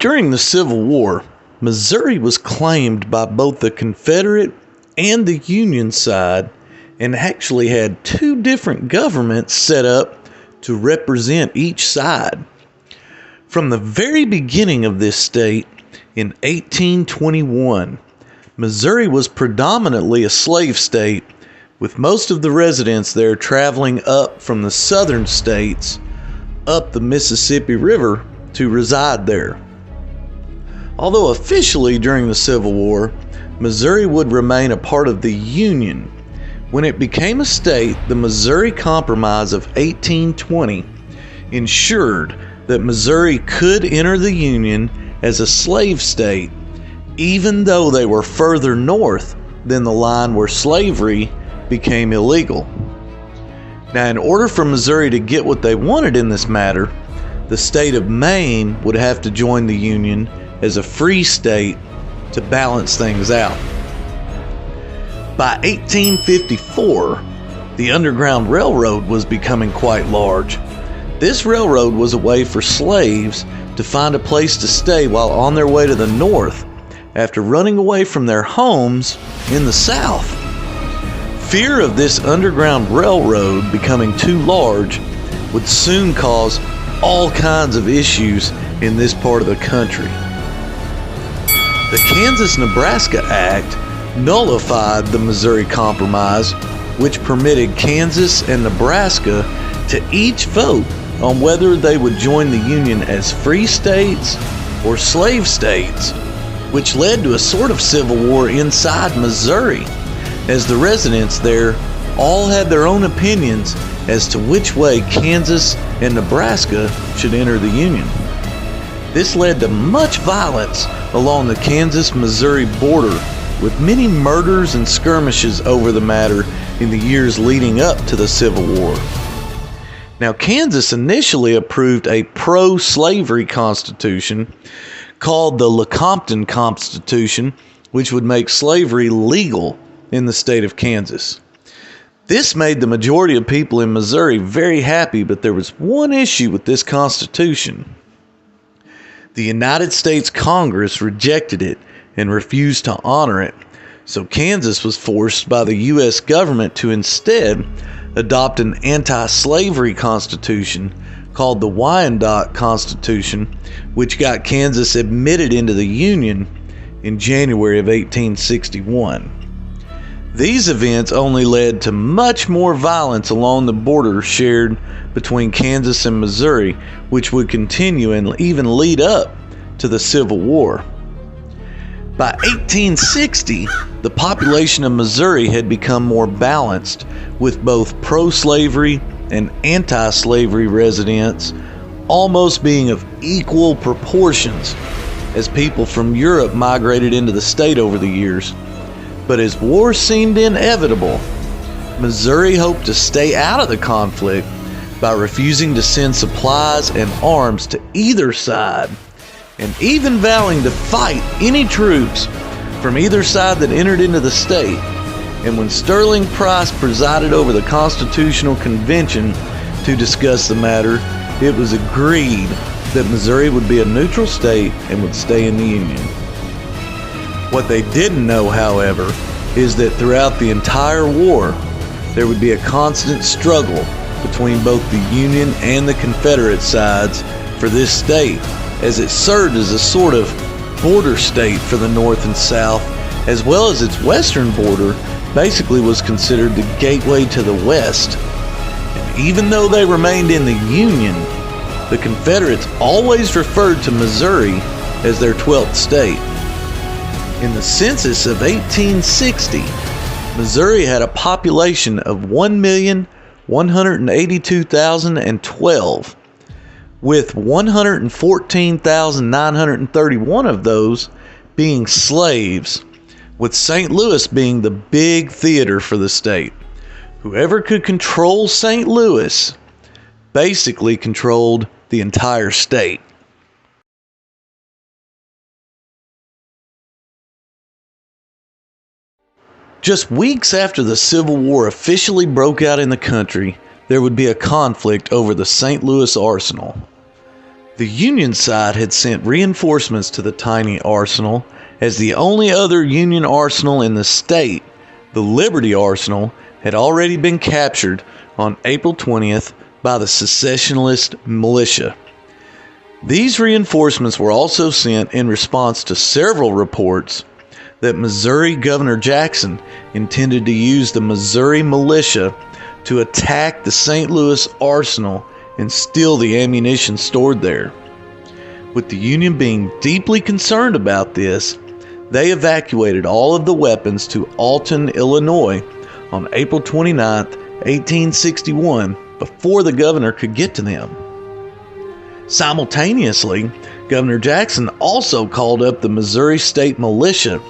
During the Civil War, Missouri was claimed by both the Confederate and the Union side and actually had two different governments set up to represent each side. From the very beginning of this state, in 1821, Missouri was predominantly a slave state, with most of the residents there traveling up from the southern states up the Mississippi River to reside there. Although officially during the Civil War, Missouri would remain a part of the Union, when it became a state, the Missouri Compromise of 1820 ensured that Missouri could enter the Union as a slave state, even though they were further north than the line where slavery became illegal. Now, in order for Missouri to get what they wanted in this matter, the state of Maine would have to join the Union as a free state to balance things out. By 1854, the Underground Railroad was becoming quite large. This railroad was a way for slaves to find a place to stay while on their way to the north after running away from their homes in the south. Fear of this Underground Railroad becoming too large would soon cause all kinds of issues in this part of the country. The Kansas-Nebraska Act nullified the Missouri Compromise, which permitted Kansas and Nebraska to each vote on whether they would join the Union as free states or slave states, which led to a sort of civil war inside Missouri, as the residents there all had their own opinions as to which way Kansas and Nebraska should enter the Union. This led to much violence along the Kansas-Missouri border, with many murders and skirmishes over the matter in the years leading up to the Civil War. Now, Kansas initially approved a pro-slavery constitution called the Lecompton Constitution, which would make slavery legal in the state of Kansas. This made the majority of people in Missouri very happy, but there was one issue with this constitution. The United States Congress rejected it and refused to honor it, so Kansas was forced by the U.S. government to instead adopt an anti-slavery constitution called the Wyandotte Constitution, which got Kansas admitted into the Union in January of 1861. These events only led to much more violence along the border shared between Kansas and Missouri, which would continue and even lead up to the Civil War. By 1860, the population of Missouri had become more balanced, with both pro-slavery and anti-slavery residents almost being of equal proportions, as people from Europe migrated into the state over the years. But as war seemed inevitable, Missouri hoped to stay out of the conflict by refusing to send supplies and arms to either side, and even vowing to fight any troops from either side that entered into the state. And when Sterling Price presided over the Constitutional Convention to discuss the matter, it was agreed that Missouri would be a neutral state and would stay in the Union. What they didn't know, however, is that throughout the entire war, there would be a constant struggle between both the Union and the Confederate sides for this state, as it served as a sort of border state for the North and South, as well as its western border basically was considered the gateway to the West. And even though they remained in the Union, the Confederates always referred to Missouri as their 12th state. In the census of 1860, Missouri had a population of 1,182,012, with 114,931 of those being slaves, with St. Louis being the big theater for the state. Whoever could control St. Louis basically controlled the entire state. Just weeks after the Civil War officially broke out in the country, there would be a conflict over the St. Louis Arsenal. The Union side had sent reinforcements to the tiny arsenal, as the only other Union arsenal in the state, the Liberty Arsenal, had already been captured on April 20th by the secessionist militia. These reinforcements were also sent in response to several reports that Missouri Governor Jackson intended to use the Missouri militia to attack the St. Louis arsenal and steal the ammunition stored there. With the Union being deeply concerned about this, they evacuated all of the weapons to Alton, Illinois on April 29, 1861, before the governor could get to them. Simultaneously, Governor Jackson also called up the Missouri State Militia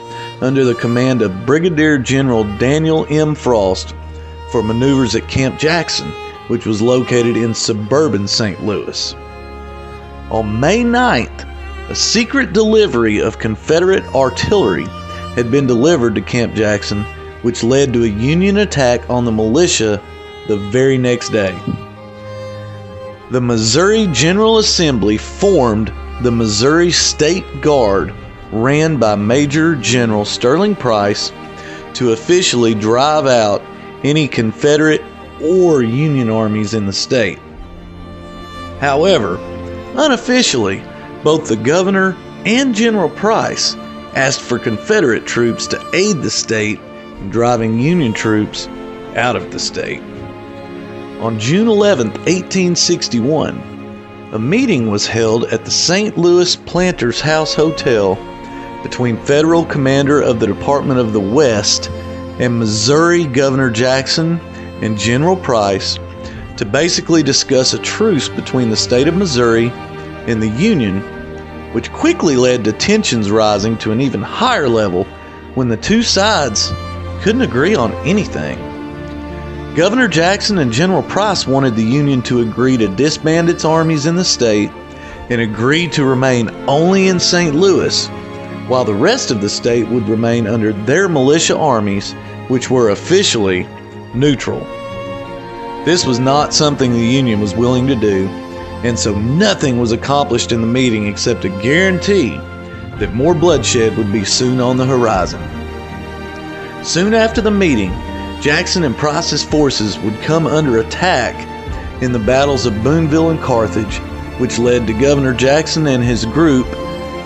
under the command of Brigadier General Daniel M. Frost for maneuvers at Camp Jackson, which was located in suburban St. Louis. On May 9th, a secret delivery of Confederate artillery had been delivered to Camp Jackson, which led to a Union attack on the militia the very next day. The Missouri General Assembly formed the Missouri State Guard, ran by Major General Sterling Price, to officially drive out any Confederate or Union armies in the state. However, unofficially, both the governor and General Price asked for Confederate troops to aid the state in driving Union troops out of the state. On June 11, 1861, a meeting was held at the St. Louis Planters House Hotel between Federal Commander of the Department of the West and Missouri Governor Jackson and General Price to basically discuss a truce between the state of Missouri and the Union, which quickly led to tensions rising to an even higher level when the two sides couldn't agree on anything. Governor Jackson and General Price wanted the Union to agree to disband its armies in the state and agree to remain only in St. Louis, while the rest of the state would remain under their militia armies, which were officially neutral. This was not something the Union was willing to do, and so nothing was accomplished in the meeting except a guarantee that more bloodshed would be soon on the horizon. Soon after the meeting, Jackson and Price's forces would come under attack in the battles of Boonville and Carthage, which led to Governor Jackson and his group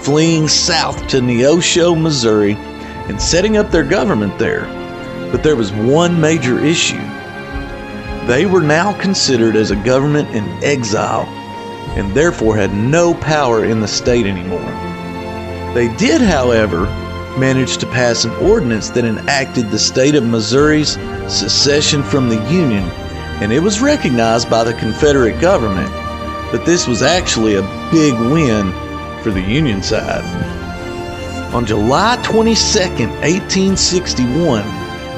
fleeing south to Neosho, Missouri, and setting up their government there. But there was one major issue. They were now considered as a government in exile, and therefore had no power in the state anymore. They did, however, manage to pass an ordinance that enacted the state of Missouri's secession from the Union, and it was recognized by the Confederate government, but this was actually a big win for the Union side. On July 22, 1861,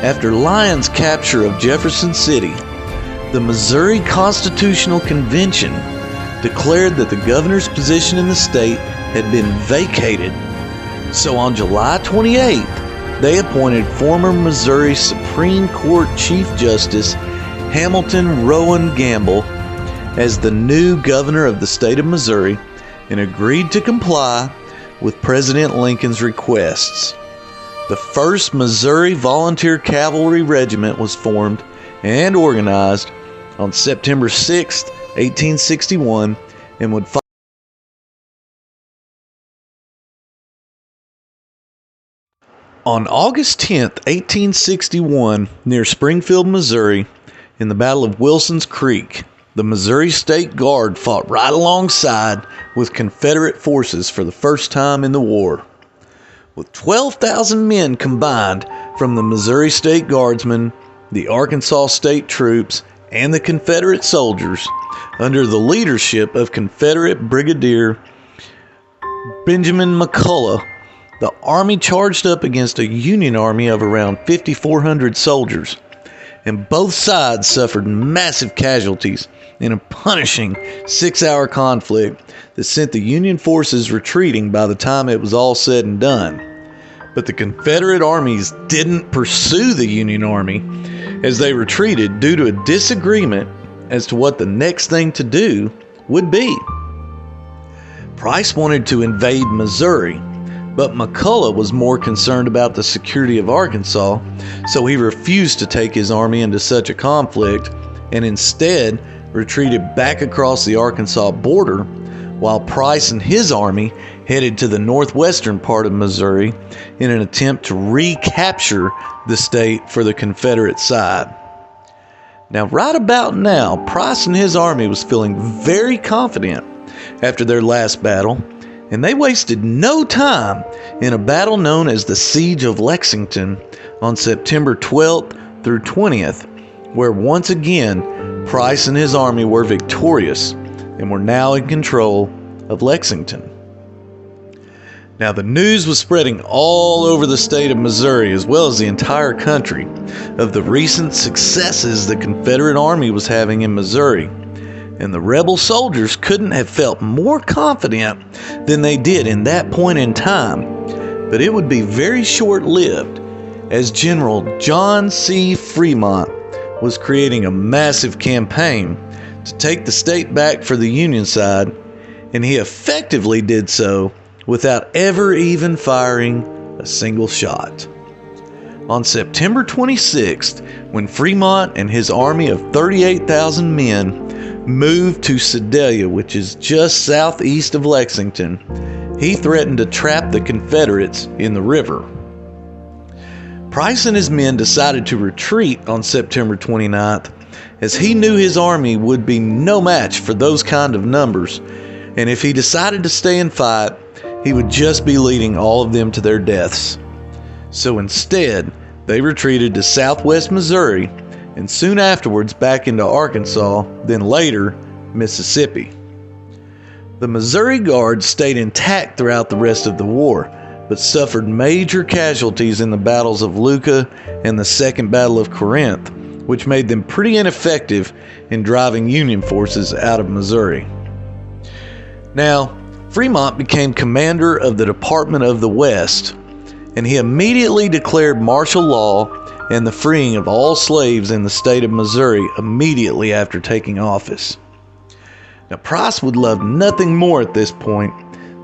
after Lyon's capture of Jefferson City, the Missouri Constitutional Convention declared that the governor's position in the state had been vacated. So on July 28th, they appointed former Missouri Supreme Court Chief Justice Hamilton Rowan Gamble as the new governor of the state of Missouri and agreed to comply with President Lincoln's requests. The 1st Missouri Volunteer Cavalry Regiment was formed and organized on September 6, 1861, and would follow. On August 10, 1861, near Springfield, Missouri, in the Battle of Wilson's Creek, the Missouri State Guard fought right alongside with Confederate forces for the first time in the war. With 12,000 men combined from the Missouri State Guardsmen, the Arkansas State Troops, and the Confederate soldiers, under the leadership of Confederate Brigadier Benjamin McCulloch, the Army charged up against a Union army of around 5,400 soldiers, and both sides suffered massive casualties in a punishing 6-hour conflict that sent the Union forces retreating by the time it was all said and done. But the Confederate armies didn't pursue the Union army as they retreated due to a disagreement as to what the next thing to do would be. Price wanted to invade Missouri, but McCulloch was more concerned about the security of Arkansas, so he refused to take his army into such a conflict and instead retreated back across the Arkansas border, while Price and his army headed to the northwestern part of Missouri in an attempt to recapture the state for the Confederate side. Now, right about now, Price and his army was feeling very confident after their last battle, and they wasted no time in a battle known as the Siege of Lexington on September 12th through 20th, where once again Price and his army were victorious and were now in control of Lexington. Now, the news was spreading all over the state of Missouri, as well as the entire country, of the recent successes the Confederate Army was having in Missouri, and the rebel soldiers couldn't have felt more confident than they did in that point in time. But it would be very short-lived, as General John C. Fremont was creating a massive campaign to take the state back for the Union side, and he effectively did so without ever even firing a single shot. On September 26th, when Fremont and his army of 38,000 men moved to Sedalia, which is just southeast of Lexington, he threatened to trap the Confederates in the river. Price and his men decided to retreat on September 29th, as he knew his army would be no match for those kind of numbers, and if he decided to stay and fight, he would just be leading all of them to their deaths. So instead, they retreated to southwest Missouri and soon afterwards back into Arkansas, then later Mississippi. The Missouri Guards stayed intact throughout the rest of the war, but suffered major casualties in the battles of Iuka and the Second Battle of Corinth, which made them pretty ineffective in driving Union forces out of Missouri. Now, Fremont became commander of the Department of the West, and he immediately declared martial law and the freeing of all slaves in the state of Missouri immediately after taking office. Now, Price would love nothing more at this point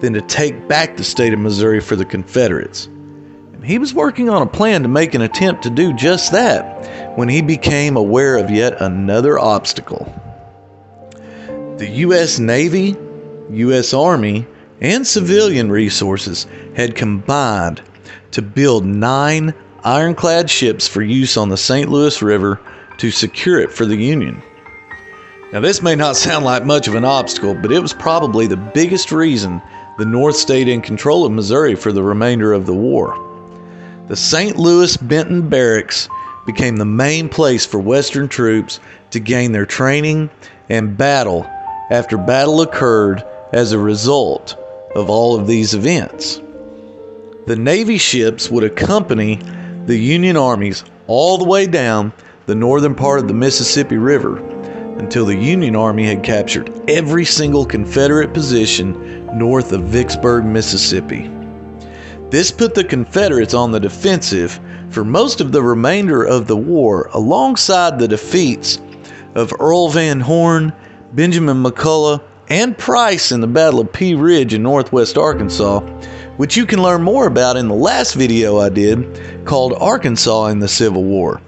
than to take back the state of Missouri for the Confederates. And he was working on a plan to make an attempt to do just that when he became aware of yet another obstacle. The U.S. Navy, U.S. Army, and civilian resources had combined to build 9 ironclad ships for use on the St. Louis River to secure it for the Union. Now, this may not sound like much of an obstacle, but it was probably the biggest reason the North stayed in control of Missouri for the remainder of the war. The St. Louis Benton Barracks became the main place for Western troops to gain their training and battle after battle occurred as a result of all of these events. The Navy ships would accompany the Union armies all the way down the northern part of the Mississippi River until the Union Army had captured every single Confederate position north of Vicksburg, Mississippi. This put the Confederates on the defensive for most of the remainder of the war, alongside the defeats of Earl Van Horn, Benjamin McCulloch, and Price in the Battle of Pea Ridge in northwest Arkansas, which you can learn more about in the last video I did called Arkansas in the Civil War.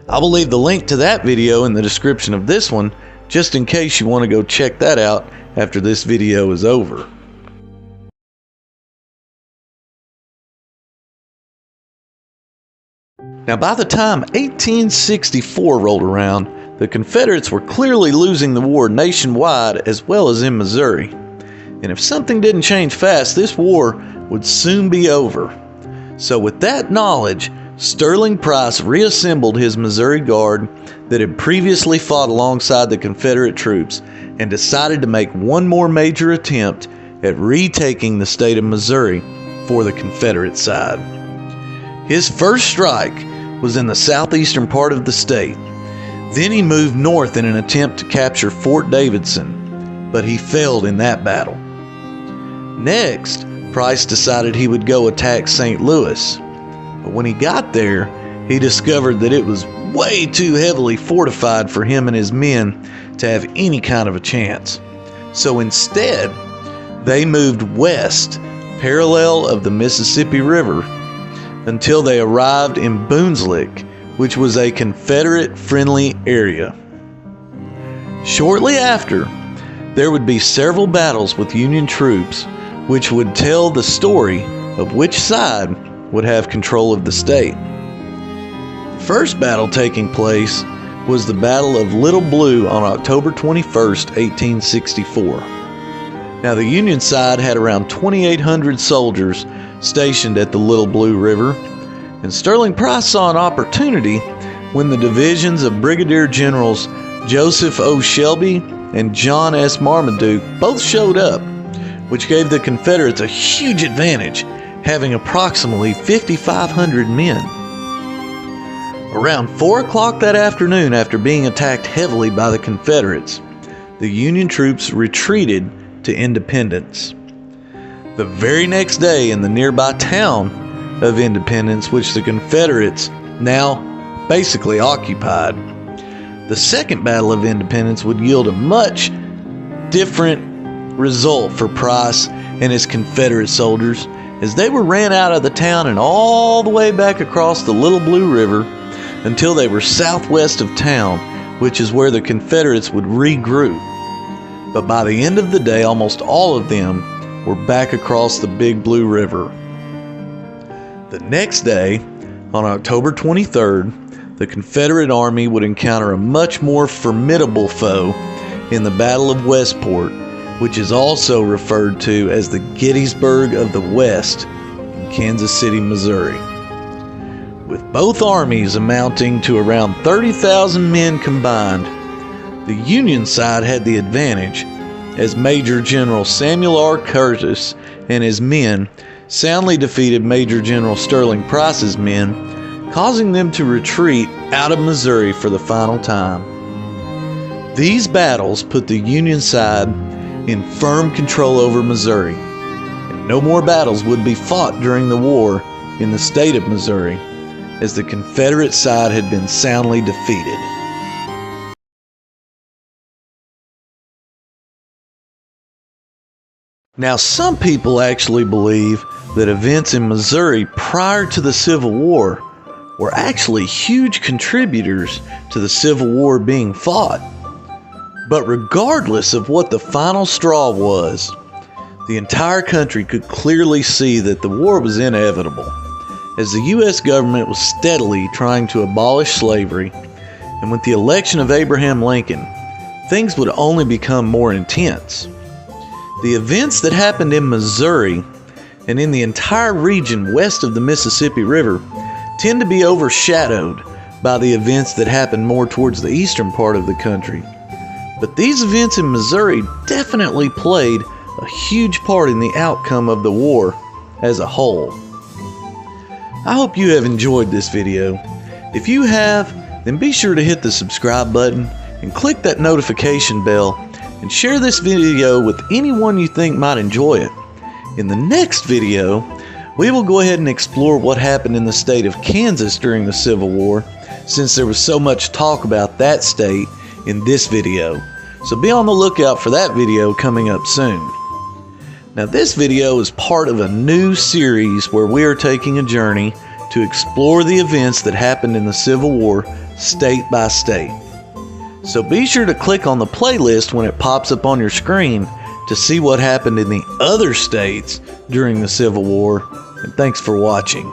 I will leave the link to that video in the description of this one, just in case you want to go check that out after this video is over. Now, by the time 1864 rolled around, the Confederates were clearly losing the war nationwide as well as in Missouri. And if something didn't change fast, this war would soon be over. So with that knowledge, Sterling Price reassembled his Missouri Guard that had previously fought alongside the Confederate troops and decided to make one more major attempt at retaking the state of Missouri for the Confederate side. His first strike was in the southeastern part of the state. Then he moved north in an attempt to capture Fort Davidson, but he failed in that battle. Next, Price decided he would go attack St. Louis, but when he got there, he discovered that it was way too heavily fortified for him and his men to have any kind of a chance. So instead, they moved west, parallel of the Mississippi River, until they arrived in Boonslick, which was a Confederate-friendly area. Shortly after, there would be several battles with Union troops, which would tell the story of which side would have control of the state. The first battle taking place was the Battle of Little Blue on October 21st, 1864. Now, the Union side had around 2,800 soldiers stationed at the Little Blue River, and Sterling Price saw an opportunity when the divisions of Brigadier Generals Joseph O. Shelby and John S. Marmaduke both showed up, which gave the Confederates a huge advantage, having approximately 5,500 men. Around 4 o'clock that afternoon, after being attacked heavily by the Confederates, the Union troops retreated to Independence. The very next day, in the nearby town of Independence, which the Confederates now basically occupied, the Second Battle of Independence would yield a much different result for Price and his Confederate soldiers, as they were ran out of the town and all the way back across the Little Blue River until they were southwest of town, which is where the Confederates would regroup. But by the end of the day, almost all of them were back across the Big Blue River. The next day, on October 23rd, the Confederate Army would encounter a much more formidable foe in the Battle of Westport, which is also referred to as the Gettysburg of the West in Kansas City, Missouri. With both armies amounting to around 30,000 men combined, the Union side had the advantage, as Major General Samuel R. Curtis and his men soundly defeated Major General Sterling Price's men, causing them to retreat out of Missouri for the final time. These battles put the Union side in firm control over Missouri, and no more battles would be fought during the war in the state of Missouri, as the Confederate side had been soundly defeated. Now, some people actually believe that events in Missouri prior to the Civil War were actually huge contributors to the Civil War being fought. But regardless of what the final straw was, the entire country could clearly see that the war was inevitable, as the U.S. government was steadily trying to abolish slavery, and with the election of Abraham Lincoln, things would only become more intense. The events that happened in Missouri and in the entire region west of the Mississippi River tend to be overshadowed by the events that happen more towards the eastern part of the country. But these events in Missouri definitely played a huge part in the outcome of the war as a whole. I hope you have enjoyed this video. If you have, then be sure to hit the subscribe button and click that notification bell, and share this video with anyone you think might enjoy it. In the next video, we will go ahead and explore what happened in the state of Kansas during the Civil War, since there was so much talk about that state in this video. So be on the lookout for that video coming up soon. Now, this video is part of a new series where we are taking a journey to explore the events that happened in the Civil War state by state. So be sure to click on the playlist when it pops up on your screen to see what happened in the other states during the Civil War. And thanks for watching.